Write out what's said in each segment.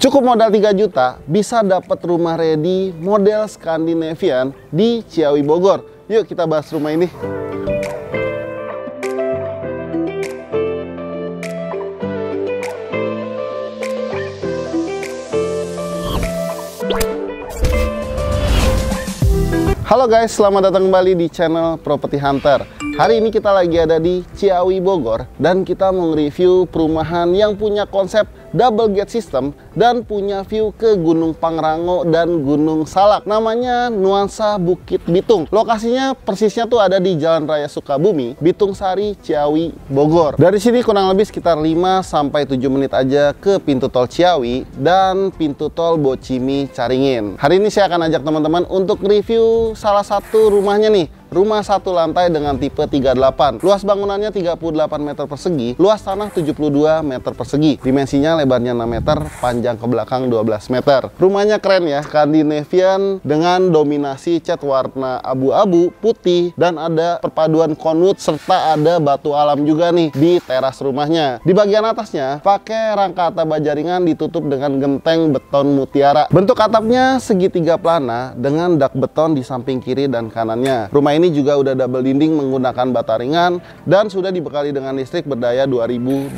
Cukup modal 3 juta bisa dapat rumah ready model Scandinavian di Ciawi Bogor. Yuk kita bahas rumah ini. Halo guys, selamat datang kembali di channel Property Hunter. Hari ini kita lagi ada di Ciawi Bogor dan kita mau nge-review perumahan yang punya konsep double gate system dan punya view ke Gunung Pangrango dan Gunung Salak. Namanya Nuansa Bukit Bitung. Lokasinya persisnya tuh ada di Jalan Raya Sukabumi, Bitung Sari, Ciawi, Bogor. Dari sini kurang lebih sekitar 5-7 menit aja ke pintu tol Ciawi dan pintu tol Bocimi Caringin. Hari ini saya akan ajak teman-teman untuk review salah satu rumahnya nih. Rumah satu lantai dengan tipe 38. Luas bangunannya 38 meter persegi, luas tanah 72 meter persegi. Dimensinya lebarnya 6 meter, panjang ke belakang 12 meter. Rumahnya keren ya, Scandinavian dengan dominasi cat warna abu-abu, putih, dan ada perpaduan konwood serta ada batu alam juga nih di teras rumahnya. Di bagian atasnya pakai rangka atap baja ringan ditutup dengan genteng beton mutiara. Bentuk atapnya segitiga plana dengan dak beton di samping kiri dan kanannya. Rumah ini juga udah double dinding menggunakan bata ringan dan sudah dibekali dengan listrik berdaya 2200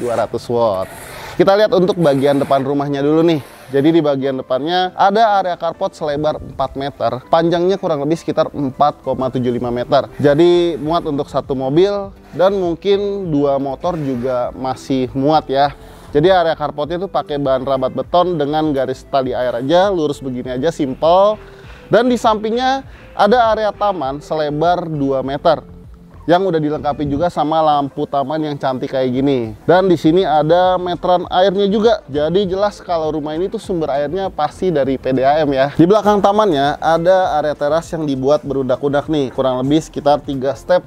watt. Kita lihat untuk bagian depan rumahnya dulu nih. Jadi di bagian depannya ada area carport selebar 4 meter, panjangnya kurang lebih sekitar 4,75 meter. Jadi muat untuk satu mobil dan mungkin 2 motor juga masih muat ya. Jadi area carportnya itu pakai bahan rabat beton dengan garis tali air aja, lurus begini aja, simple. Dan di sampingnya ada area taman selebar 2 meter yang udah dilengkapi juga sama lampu taman yang cantik kayak gini. Dan di sini ada meteran airnya juga. Jadi jelas kalau rumah ini tuh sumber airnya pasti dari PDAM ya. Di belakang tamannya ada area teras yang dibuat berundak-undak nih, kurang lebih sekitar 3 step.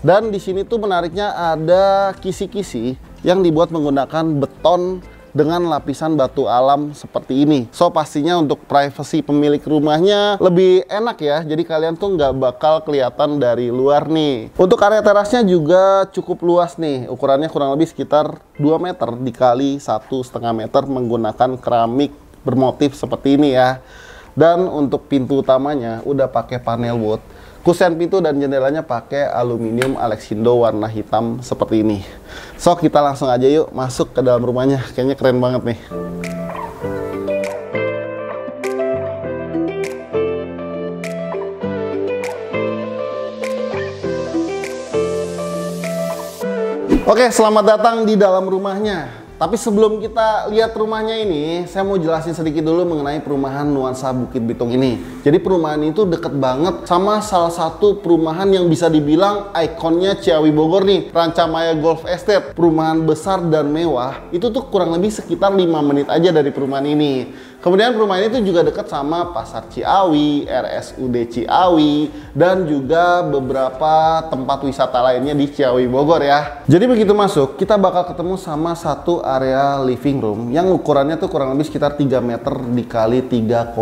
Dan di sini tuh menariknya ada kisi-kisi yang dibuat menggunakan beton dengan lapisan batu alam seperti ini. So pastinya untuk privasi pemilik rumahnya lebih enak ya. Jadi kalian tuh nggak bakal kelihatan dari luar nih. Untuk area terasnya juga cukup luas nih. Ukurannya kurang lebih sekitar 2 meter dikali 1,5 meter menggunakan keramik bermotif seperti ini ya. Dan untuk pintu utamanya udah pakai panel wood. Kusen pintu dan jendelanya pakai aluminium Alexindo warna hitam seperti ini. So kita langsung aja yuk masuk ke dalam rumahnya. Kayaknya keren banget nih. Oke, selamat datang di dalam rumahnya. Tapi sebelum kita lihat rumahnya ini, saya mau jelasin sedikit dulu mengenai perumahan Nuansa Bukit Bitung ini. Jadi perumahan itu deket banget sama salah satu perumahan yang bisa dibilang ikonnya Ciawi Bogor nih, Rancamaya Golf Estate. Perumahan besar dan mewah, itu tuh kurang lebih sekitar 5 menit aja dari perumahan ini. Kemudian perumahan itu juga dekat sama Pasar Ciawi, RSUD Ciawi, dan juga beberapa tempat wisata lainnya di Ciawi Bogor ya. Jadi begitu masuk, kita bakal ketemu sama satu area living room yang ukurannya tuh kurang lebih sekitar 3 meter dikali 3,8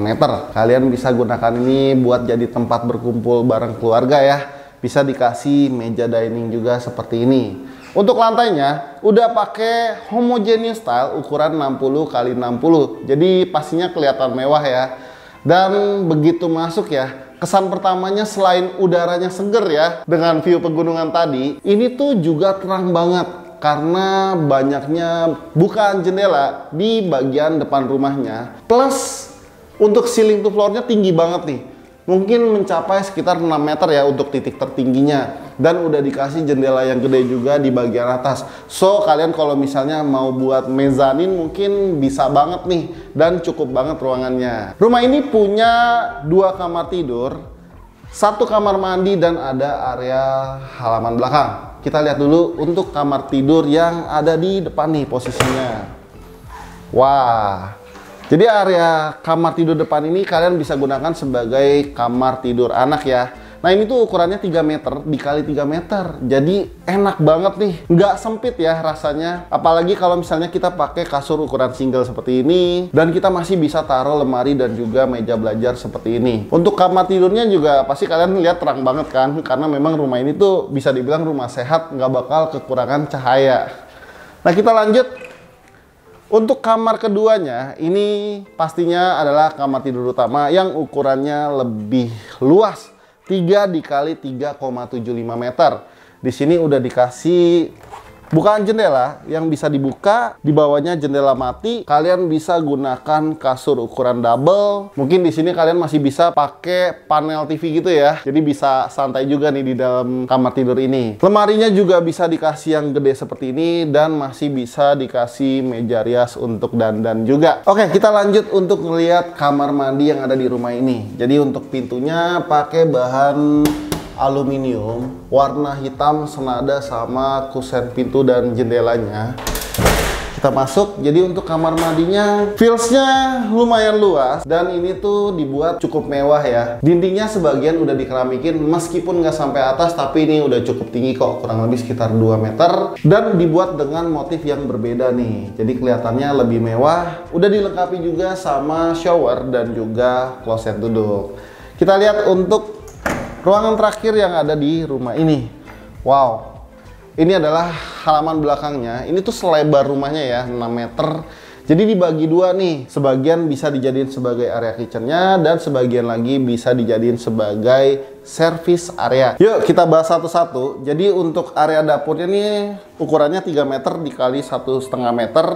meter. Kalian bisa gunakan ini buat jadi tempat berkumpul bareng keluarga ya. Bisa dikasih meja dining juga seperti ini. Untuk lantainya udah pakai homogeneous style ukuran 60 kali 60. Jadi pastinya kelihatan mewah ya. Dan begitu masuk ya, kesan pertamanya selain udaranya seger ya dengan view pegunungan tadi, ini tuh juga terang banget karena banyaknya bukaan jendela di bagian depan rumahnya. Plus untuk ceiling to floor-nya tinggi banget nih. Mungkin mencapai sekitar 6 meter ya untuk titik tertingginya. Dan udah dikasih jendela yang gede juga di bagian atas. So kalian kalau misalnya mau buat mezanin mungkin bisa banget nih. Dan cukup banget ruangannya. Rumah ini punya 2 kamar tidur, 1 kamar mandi, dan ada area halaman belakang. Kita lihat dulu untuk kamar tidur yang ada di depan nih posisinya. Wah. Jadi area kamar tidur depan ini kalian bisa gunakan sebagai kamar tidur anak ya. Nah ini tuh ukurannya 3 meter dikali 3 meter. Jadi enak banget nih. Nggak sempit ya rasanya. Apalagi kalau misalnya kita pakai kasur ukuran single seperti ini. Dan kita masih bisa taruh lemari dan juga meja belajar seperti ini. Untuk kamar tidurnya juga pasti kalian lihat terang banget kan. Karena memang rumah ini tuh bisa dibilang rumah sehat. Nggak bakal kekurangan cahaya. Nah kita lanjut. Untuk kamar keduanya, ini pastinya adalah kamar tidur utama yang ukurannya lebih luas, 3 dikali 3,75 meter. Di sini udah dikasih bukaan jendela yang bisa dibuka, di bawahnya jendela mati. Kalian bisa gunakan kasur ukuran double. Mungkin di sini kalian masih bisa pakai panel TV gitu ya. Jadi bisa santai juga nih di dalam kamar tidur ini. Lemarinya juga bisa dikasih yang gede seperti ini dan masih bisa dikasih meja rias untuk dandan juga. Oke, kita lanjut untuk ngelihat kamar mandi yang ada di rumah ini. Jadi untuk pintunya pakai bahan aluminium warna hitam senada sama kusen pintu dan jendelanya. Kita masuk. Jadi untuk kamar mandinya feelsnya lumayan luas dan ini tuh dibuat cukup mewah ya. Dindingnya sebagian udah dikeramikin meskipun nggak sampai atas, tapi ini udah cukup tinggi kok, kurang lebih sekitar 2 meter dan dibuat dengan motif yang berbeda nih. Jadi kelihatannya lebih mewah. Udah dilengkapi juga sama shower dan juga kloset duduk. Kita lihat untuk ruangan terakhir yang ada di rumah ini. Wow, ini adalah halaman belakangnya. Ini tuh selebar rumahnya ya, 6 meter. Jadi dibagi dua nih. Sebagian bisa dijadiin sebagai area kitchennya dan sebagian lagi bisa dijadiin sebagai service area. Yuk kita bahas satu-satu. Jadi untuk area dapurnya nih ukurannya 3 meter dikali 1,5 meter.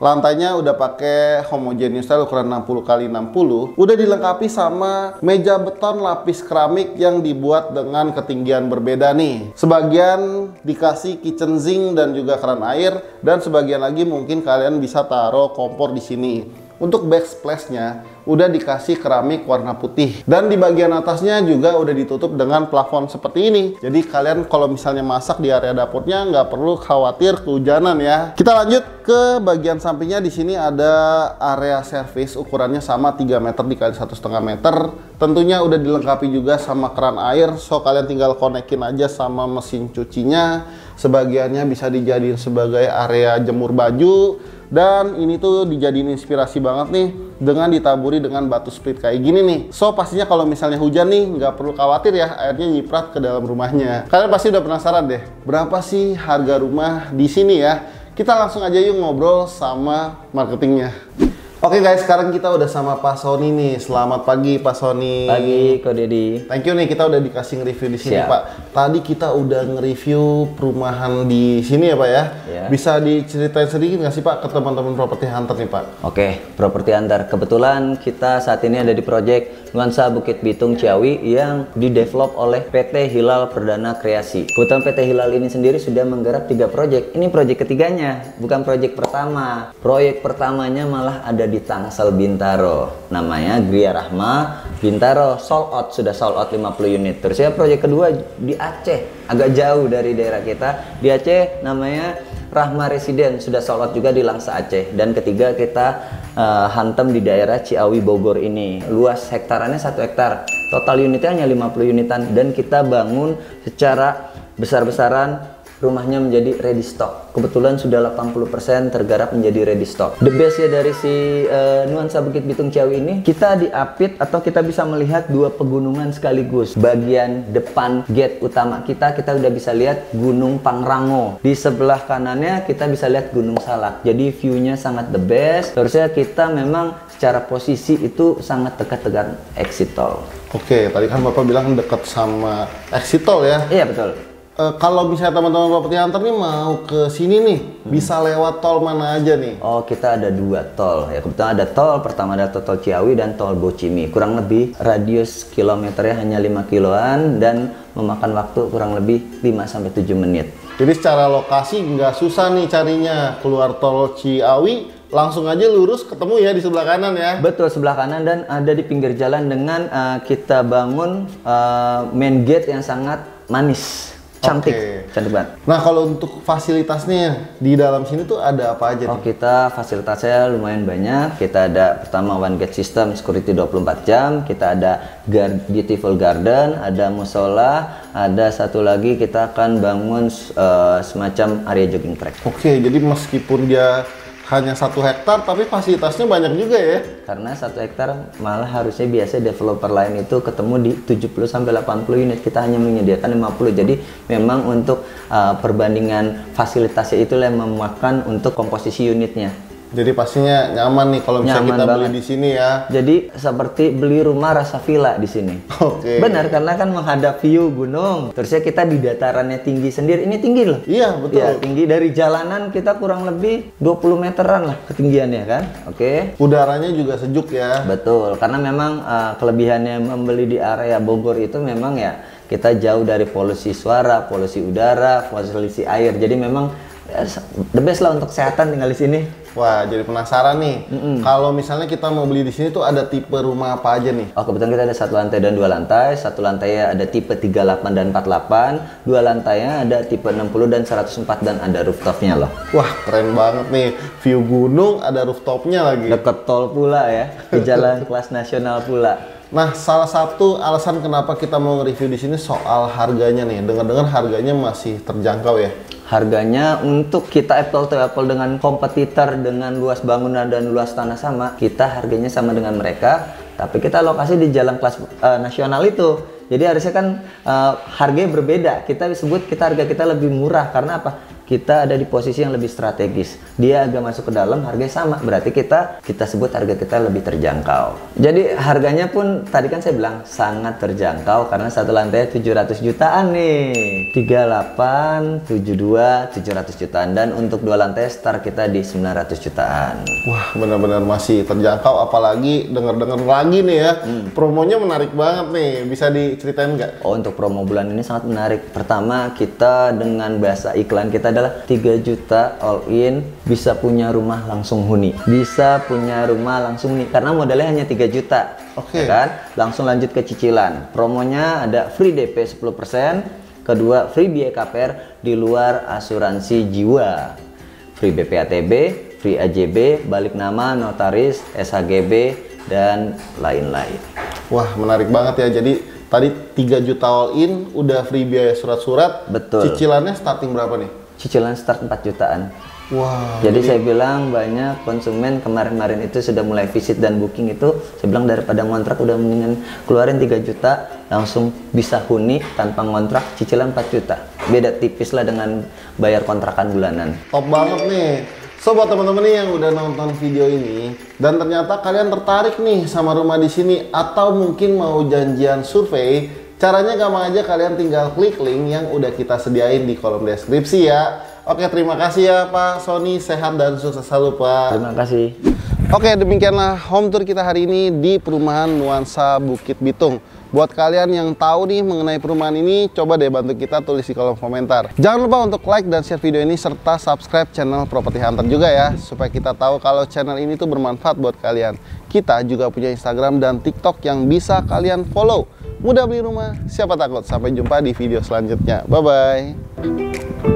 Lantainya udah pakai homogeneous style ukuran 60 kali 60. Udah dilengkapi sama meja beton lapis keramik yang dibuat dengan ketinggian berbeda nih. Sebagian dikasih kitchen sink dan juga keran air dan sebagian lagi mungkin kalian bisa taruh kompor di sini. Untuk backsplash-nya udah dikasih keramik warna putih dan di bagian atasnya juga udah ditutup dengan plafon seperti ini. Jadi kalian kalau misalnya masak di area dapurnya nggak perlu khawatir kehujanan ya. Kita lanjut ke bagian sampingnya. Di sini ada area service ukurannya sama 3 meter dikali 1,5 meter. Tentunya udah dilengkapi juga sama keran air, so kalian tinggal konekin aja sama mesin cucinya. Sebagiannya bisa dijadiin sebagai area jemur baju. Dan ini tuh dijadiin inspirasi banget nih dengan ditaburi dengan batu split kayak gini nih. So pastinya kalau misalnya hujan nih nggak perlu khawatir ya airnya nyiprat ke dalam rumahnya. Kalian pasti udah penasaran deh berapa sih harga rumah di sini ya. Kita langsung aja yuk ngobrol sama marketingnya. Oke guys, sekarang kita udah sama Pak Sony nih. Selamat pagi Pak Sony. Pagi Ko Deddy. Thank you nih, kita udah dikasih nge-review di sini. Siap. Pak. Tadi kita udah nge-review perumahan di sini ya Pak ya. Ya. Bisa diceritain sedikit nggak sih Pak ke teman-teman Property Hunter nih Pak? Oke, Property Hunter. Kebetulan kita saat ini ada di proyek Nuansa Bukit Bitung Ciawi yang didevelop oleh PT Hilal Perdana Kreasi. Kebetulan PT Hilal ini sendiri sudah menggarap 3 proyek. Ini proyek ketiganya, bukan proyek pertama. Proyek pertamanya malah ada di Tangsel Bintaro, namanya Gria Rahma Bintaro, sold out, sudah sold out 50 unit. Terus ya proyek kedua di Aceh, agak jauh dari daerah kita, di Aceh namanya Rahma Residen, sudah sold out juga di Langsa Aceh. Dan ketiga kita hantam di daerah Ciawi Bogor ini, luas hektarannya 1 hektar, total unitnya hanya 50 unitan dan kita bangun secara besar-besaran. Rumahnya menjadi ready stock. Kebetulan sudah 80% tergarap menjadi ready stock. The best ya dari si Nuansa Bukit Bitung Ciawi ini, kita diapit atau kita bisa melihat 2 pegunungan sekaligus. Bagian depan gate utama kita udah bisa lihat Gunung Pangrango. Di sebelah kanannya kita bisa lihat Gunung Salak. Jadi view-nya sangat the best. Terusnya kita memang secara posisi itu sangat dekat dengan exit tol. Oke, tadi kan Bapak bilang dekat sama exit tol ya? Iya betul. Kalau misalnya teman-teman Property Hunter nih mau ke sini nih, bisa lewat tol mana aja nih? Oh, kita ada 2 tol ya. Kebetulan ada tol, pertama ada tol Ciawi dan tol Bocimi. Kurang lebih radius kilometernya hanya 5 kiloan dan memakan waktu kurang lebih 5-7 menit. Jadi secara lokasi nggak susah nih carinya. Keluar tol Ciawi, langsung aja lurus ketemu ya di sebelah kanan ya? Betul, sebelah kanan dan ada di pinggir jalan dengan kita bangun main gate yang sangat manis. Cantik, cantik banget. Nah kalau untuk fasilitasnya di dalam sini tuh ada apa aja? Kita fasilitasnya lumayan banyak. Kita ada pertama one gate system, security 24 jam. Kita ada beautiful garden, ada musola, ada satu lagi kita akan bangun semacam area jogging track. Oke, jadi meskipun dia hanya 1 hektar tapi fasilitasnya banyak juga ya? Karena 1 hektar malah harusnya biasa developer lain itu ketemu di 70-80 unit, kita hanya menyediakan 50. Jadi memang untuk perbandingan fasilitasnya itulah yang memakan untuk komposisi unitnya. Jadi pastinya nyaman nih kalau misalnya kita beli di sini ya. Jadi seperti beli rumah rasa villa di sini. Oke. Benar, karena kan menghadap view gunung. Terusnya kita di datarannya tinggi sendiri. Ini tinggi loh. Iya, betul. Ya, tinggi dari jalanan kita kurang lebih 20 meteran lah ketinggiannya kan. Oke. Udaranya juga sejuk ya. Betul, karena memang kelebihannya membeli di area Bogor itu memang ya kita jauh dari polusi suara, polusi udara, polusi air. Jadi memang the best lah untuk kesehatan tinggal di sini. Wah, jadi penasaran nih. Kalau misalnya kita mau beli di sini tuh ada tipe rumah apa aja nih? Oh, kebetulan kita ada 1 lantai dan 2 lantai. 1 lantainya ada tipe 38 dan 48. 2 lantainya ada tipe 60 dan 104 dan ada rooftopnya loh. Wah, keren banget nih. View gunung, ada rooftopnya lagi. Deket tol pula ya, di jalan kelas nasional pula. Nah, salah satu alasan kenapa kita mau nge-review di sini soal harganya nih. Dengar-dengar harganya masih terjangkau ya. Harganya untuk kita apple to apple dengan kompetitor dengan luas bangunan dan luas tanah sama, kita harganya sama dengan mereka, tapi kita lokasi di jalan kelas nasional itu. Jadi harusnya kan harganya berbeda. Kita sebut harga kita lebih murah karena apa? Kita ada di posisi yang lebih strategis. Dia agak masuk ke dalam, harganya sama. Berarti kita sebut harga kita lebih terjangkau. Jadi harganya pun tadi kan saya bilang sangat terjangkau karena 1 lantai 700 jutaan nih. 38, 72, 700 jutaan dan untuk 2 lantai start kita di 900 jutaan. Wah, benar-benar masih terjangkau, apalagi dengar-dengar lagi nih ya. Promonya menarik banget nih. Bisa diceritain nggak? Oh, untuk promo bulan ini sangat menarik. Pertama, kita dengan bahasa iklan kita adalah 3 juta all in, bisa punya rumah langsung huni. Bisa punya rumah langsung huni karena modalnya hanya 3 juta. Oke. Ya kan? Langsung lanjut ke cicilan. Promonya ada free DP 10%, kedua free biaya KPR di luar asuransi jiwa. Free BPATB, free AJB, balik nama, notaris, SHGB dan lain-lain. Wah, menarik banget ya. Jadi tadi 3 juta all in, udah free biaya surat-surat. Betul. Cicilannya starting berapa nih? Cicilan start 4 jutaan. Wah. Jadi saya bilang banyak konsumen kemarin-kemarin itu sudah mulai visit dan booking itu, saya bilang daripada ngontrak udah mendingan keluarin 3 juta langsung bisa huni tanpa ngontrak, cicilan 4 juta. Beda tipis lah dengan bayar kontrakan bulanan. Top banget nih. So buat teman-teman nih yang udah nonton video ini dan ternyata kalian tertarik nih sama rumah di sini atau mungkin mau janjian survei, caranya gampang aja, kalian tinggal klik link yang udah kita sediain di kolom deskripsi ya. Oke, terima kasih ya Pak Sony, sehat dan sukses selalu Pak. Terima kasih. Oke, demikianlah home tour kita hari ini di perumahan Nuansa Bukit Bitung. Buat kalian yang tahu nih mengenai perumahan ini, coba deh bantu kita tulis di kolom komentar. Jangan lupa untuk like dan share video ini serta subscribe channel Property Hunter juga ya, supaya kita tahu kalau channel ini tuh bermanfaat buat kalian. Kita juga punya Instagram dan TikTok yang bisa kalian follow. Mudah beli rumah, siapa takut. Sampai jumpa di video selanjutnya. Bye-bye.